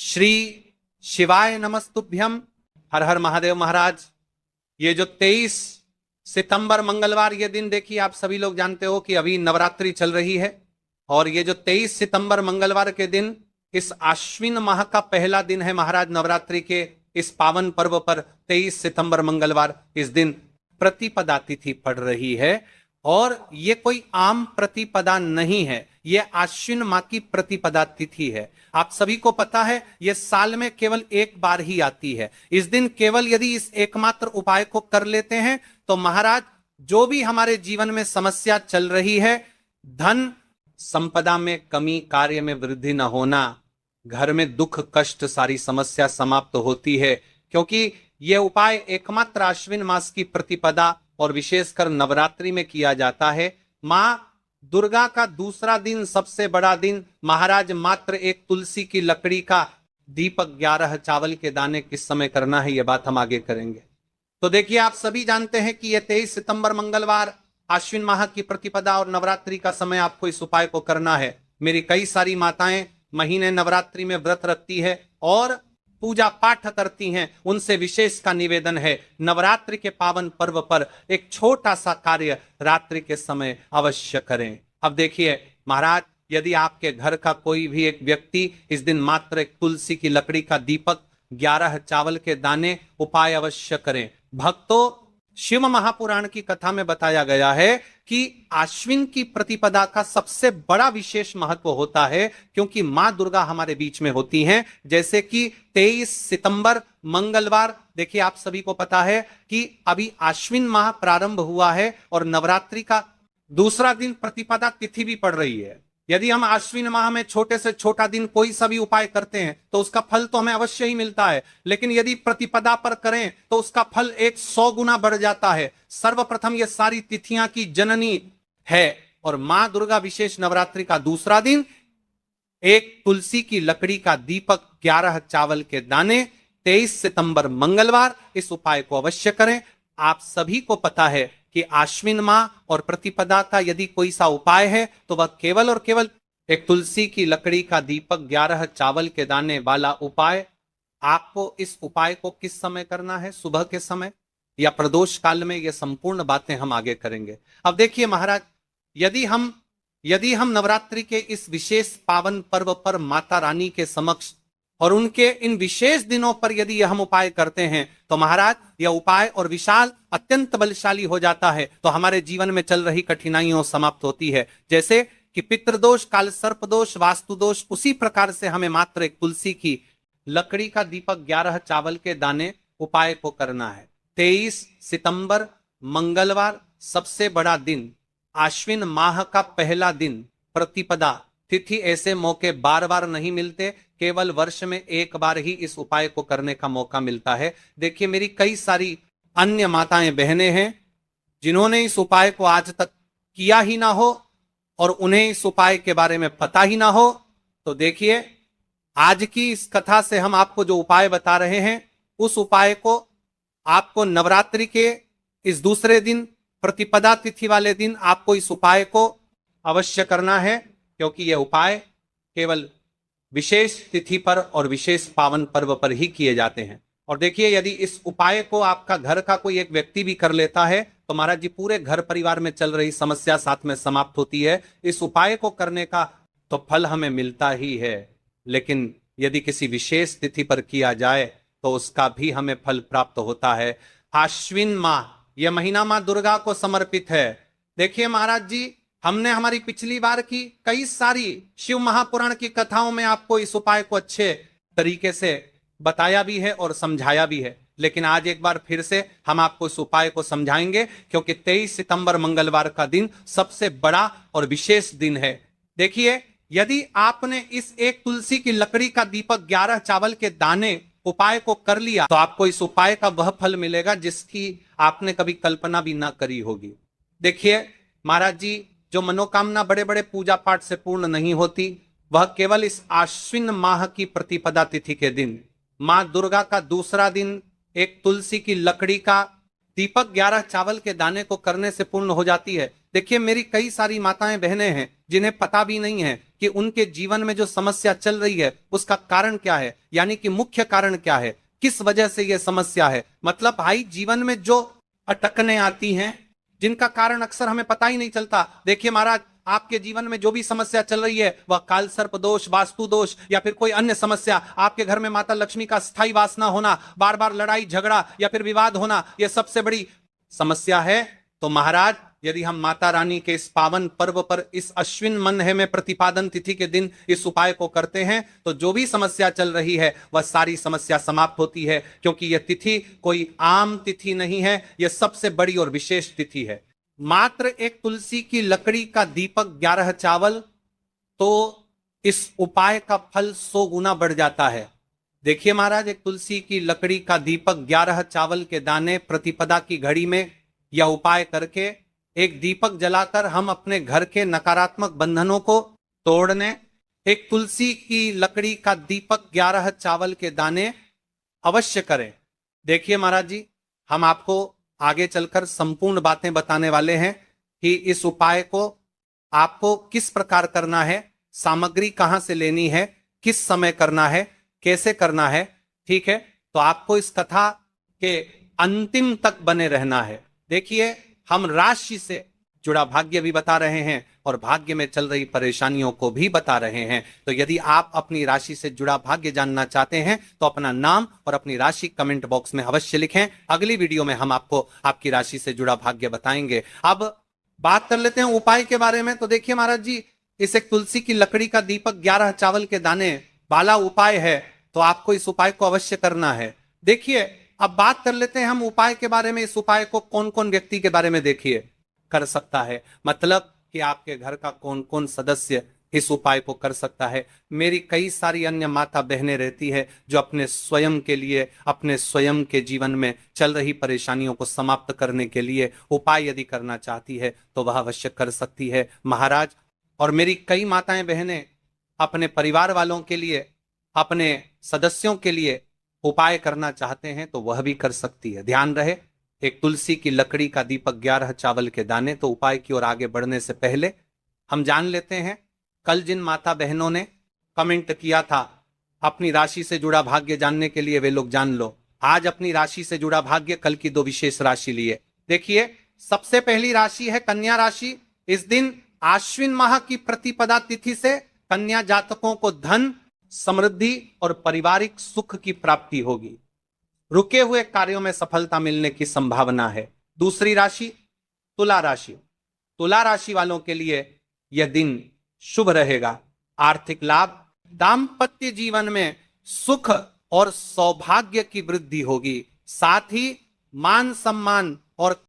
श्री शिवाय नमस्तुभ्यम। हर हर महादेव महाराज। ये जो 23 सितंबर मंगलवार ये दिन, देखिए आप सभी लोग जानते हो कि अभी नवरात्रि चल रही है और ये जो 23 सितंबर मंगलवार के दिन इस आश्विन माह का पहला दिन है महाराज। नवरात्रि के इस पावन पर्व पर 23 सितंबर मंगलवार इस दिन प्रतिपदा तिथि पड़ रही है और ये कोई आम प्रतिपदा नहीं है, ये आश्विन माह की प्रतिपदा तिथि है। आप सभी को पता है ये साल में केवल एक बार ही आती है। इस दिन केवल यदि इस एकमात्र उपाय को कर लेते हैं तो महाराज जो भी हमारे जीवन में समस्या चल रही है, धन संपदा में कमी, कार्य में वृद्धि न होना, घर में दुख कष्ट, सारी समस्या समाप्त होती है। क्योंकि यह उपाय एकमात्र आश्विन मास की प्रतिपदा और विशेषकर नवरात्रि में किया जाता है। मां दुर्गा का दूसरा दिन, सबसे बड़ा दिन महाराज, मात्र एक तुलसी की लकड़ी का दीपक, 11 चावल के दाने किस समय करना है ये बात हम आगे करेंगे। तो देखिए आप सभी जानते हैं कि यह 23 सितंबर मंगलवार आश्विन माह की प्रतिपदा और नवरात्रि का समय आपको इस उपाय को करना है। मेरी कई सारी माताएं महीने नवरात्रि में व्रत रखती है और पूजा पाठ करती हैं, उनसे विशेष का निवेदन है नवरात्रि के पावन पर्व पर एक छोटा सा कार्य रात्रि के समय अवश्य करें। अब देखिए महाराज, यदि आपके घर का कोई भी एक व्यक्ति इस दिन मात्र एक तुलसी की लकड़ी का दीपक, 11 चावल के दाने उपाय अवश्य करें। भक्तों, शिव महापुराण की कथा में बताया गया है कि आश्विन की प्रतिपदा का सबसे बड़ा विशेष महत्व होता है क्योंकि मां दुर्गा हमारे बीच में होती हैं। जैसे कि 23 सितंबर मंगलवार, देखिए आप सभी को पता है कि अभी आश्विन माह प्रारंभ हुआ है और नवरात्रि का दूसरा दिन प्रतिपदा तिथि भी पड़ रही है। यदि हम आश्विन माह में छोटे से छोटा दिन कोई सा भी उपाय करते हैं तो उसका फल तो हमें अवश्य ही मिलता है, लेकिन यदि प्रतिपदा पर करें तो उसका फल 100 गुना बढ़ जाता है। सर्वप्रथम ये सारी तिथियां की जननी है और मां दुर्गा विशेष नवरात्रि का दूसरा दिन एक तुलसी की लकड़ी का दीपक, 11 चावल के दाने, 23 सितंबर मंगलवार इस उपाय को अवश्य करें। आप सभी को पता है कि आश्विन माह और प्रतिपदा का यदि कोई सा उपाय है तो वह केवल और केवल एक तुलसी की लकड़ी का दीपक, 11 चावल के दाने वाला उपाय। आपको इस उपाय को किस समय करना है, सुबह के समय या प्रदोष काल में, ये संपूर्ण बातें हम आगे करेंगे। अब देखिए महाराज, यदि हम नवरात्रि के इस विशेष पावन पर्व पर माता रानी के समक्ष और उनके इन विशेष दिनों पर यदि हम उपाय करते हैं तो महाराज यह उपाय और विशाल अत्यंत बलशाली हो जाता है। तो हमारे जीवन में चल रही कठिनाइयों समाप्त होती है। जैसे कि पितृदोष, काल सर्प दोष, वास्तु दोष, उसी प्रकार से हमें मात्र एक तुलसी की लकड़ी का दीपक, 11 चावल के दाने उपाय को करना है। 23 सितंबर मंगलवार, सबसे बड़ा दिन, आश्विन माह का पहला दिन, प्रतिपदा तिथि। ऐसे मौके बार बार नहीं मिलते, केवल वर्ष में एक बार ही इस उपाय को करने का मौका मिलता है। देखिए मेरी कई सारी अन्य माताएं बहनें हैं जिन्होंने इस उपाय को आज तक किया ही ना हो और उन्हें इस उपाय के बारे में पता ही ना हो। तो देखिए आज की इस कथा से हम आपको जो उपाय बता रहे हैं उस उपाय को आपको नवरात्रि के इस दूसरे दिन, प्रतिपदा तिथि वाले दिन आपको इस उपाय को अवश्य करना है क्योंकि यह उपाय केवल विशेष तिथि पर और विशेष पावन पर्व पर ही किए जाते हैं। और देखिए यदि इस उपाय को आपका घर का कोई एक व्यक्ति भी कर लेता है तो महाराज जी पूरे घर परिवार में चल रही समस्या साथ में समाप्त होती है। इस उपाय को करने का तो फल हमें मिलता ही है, लेकिन यदि किसी विशेष तिथि पर किया जाए तो उसका भी हमें फल प्राप्त होता है। आश्विन माह, यह महीना मां दुर्गा को समर्पित है। देखिए महाराज जी, हमने हमारी पिछली बार की कई सारी शिव महापुराण की कथाओं में आपको इस उपाय को अच्छे तरीके से बताया भी है और समझाया भी है, लेकिन आज एक बार फिर से हम आपको इस उपाय को समझाएंगे क्योंकि 23 सितंबर मंगलवार का दिन सबसे बड़ा और विशेष दिन है। देखिए यदि आपने इस एक तुलसी की लकड़ी का दीपक, 11 चावल के दाने उपाय को कर लिया तो आपको इस उपाय का वह फल मिलेगा जिसकी आपने कभी कल्पना भी ना करी होगी। देखिए महाराज जी, जो मनोकामना बड़े बड़े पूजा पाठ से पूर्ण नहीं होती, वह केवल इस आश्विन माह की प्रतिपदा तिथि के दिन, मां दुर्गा का दूसरा दिन, एक तुलसी की लकड़ी का दीपक, 11 चावल के दाने को करने से पूर्ण हो जाती है। देखिए मेरी कई सारी माताएं बहनें हैं जिन्हें पता भी नहीं है कि उनके जीवन में जो समस्या चल रही है उसका कारण क्या है, यानी कि मुख्य कारण क्या है, किस वजह से यह समस्या है। मतलब भाई जीवन में जो अटकने आती हैं जिनका कारण अक्सर हमें पता ही नहीं चलता। देखिए महाराज, आपके जीवन में जो भी समस्या चल रही है वह काल सर्प दोष, वास्तु दोष या फिर कोई अन्य समस्या, आपके घर में माता लक्ष्मी का स्थायी वास ना होना, बार बार लड़ाई झगड़ा या फिर विवाद होना, यह सबसे बड़ी समस्या है। तो महाराज यदि हम माता रानी के इस पावन पर्व पर इस अश्विन मन्ह में प्रतिपादन तिथि के दिन इस उपाय को करते हैं तो जो भी समस्या चल रही है वह सारी समस्या समाप्त होती है, क्योंकि यह तिथि कोई आम तिथि नहीं है, यह सबसे बड़ी और विशेष तिथि है। मात्र एक तुलसी की लकड़ी का दीपक 11 चावल, तो इस उपाय का फल 100 गुना बढ़ जाता है। देखिए महाराज, एक तुलसी की लकड़ी का दीपक 11 चावल के दाने प्रतिपदा की घड़ी में यह उपाय करके एक दीपक जलाकर हम अपने घर के नकारात्मक बंधनों को तोड़ने, एक तुलसी की लकड़ी का दीपक 11 चावल के दाने अवश्य करें। देखिए महाराज जी, हम आपको आगे चलकर संपूर्ण बातें बताने वाले हैं कि इस उपाय को आपको किस प्रकार करना है, सामग्री कहां से लेनी है, किस समय करना है, कैसे करना है। ठीक है, तो आपको इस कथा के अंतिम तक बने रहना है। देखिए, हम राशि से जुड़ा भाग्य भी बता रहे हैं और भाग्य में चल रही परेशानियों को भी बता रहे हैं। तो यदि आप अपनी राशि से जुड़ा भाग्य जानना चाहते हैं तो अपना नाम और अपनी राशि कमेंट बॉक्स में अवश्य लिखें। अगली वीडियो में हम आपको आपकी राशि से जुड़ा भाग्य बताएंगे। अब बात कर लेते हैं उपाय के बारे में। तो देखिए महाराज जी, इस एक तुलसी की लकड़ी का दीपक 11 चावल के दाने वाला उपाय है, तो आपको इस उपाय को अवश्य करना है। देखिए, अब बात कर लेते हैं हम उपाय के बारे में। इस उपाय को कौन कौन व्यक्ति के बारे में देखिए कर सकता है, मतलब कि आपके घर का कौन कौन सदस्य इस उपाय को कर सकता है। मेरी कई सारी अन्य माता बहनें रहती है जो अपने स्वयं के लिए, अपने स्वयं के जीवन में चल रही परेशानियों को समाप्त करने के लिए उपाय यदि करना चाहती है तो वह अवश्य कर सकती है महाराज। और मेरी कई माताएं बहनें अपने परिवार वालों के लिए, अपने सदस्यों के लिए उपाय करना चाहते हैं तो वह भी कर सकती है। ध्यान रहे, एक तुलसी की लकड़ी का दीपक 11 चावल के दाने। तो उपाय की ओर आगे बढ़ने से पहले हम जान लेते हैं, कल जिन माता बहनों ने कमेंट किया था अपनी राशि से जुड़ा भाग्य जानने के लिए, वे लोग जान लो आज अपनी राशि से जुड़ा भाग्य, कल की 2 विशेष राशि लिए। देखिए, सबसे पहली राशि है कन्या राशि। इस दिन आश्विन माह की प्रतिपदा तिथि से कन्या जातकों को धन, समृद्धि और पारिवारिक सुख की प्राप्ति होगी। रुके हुए कार्यों में सफलता मिलने की संभावना है। दूसरी राशि तुला राशि। तुला राशि वालों के लिए यह दिन शुभ रहेगा। आर्थिक लाभ, दाम्पत्य जीवन में सुख और सौभाग्य की वृद्धि होगी। साथ ही मान सम्मान और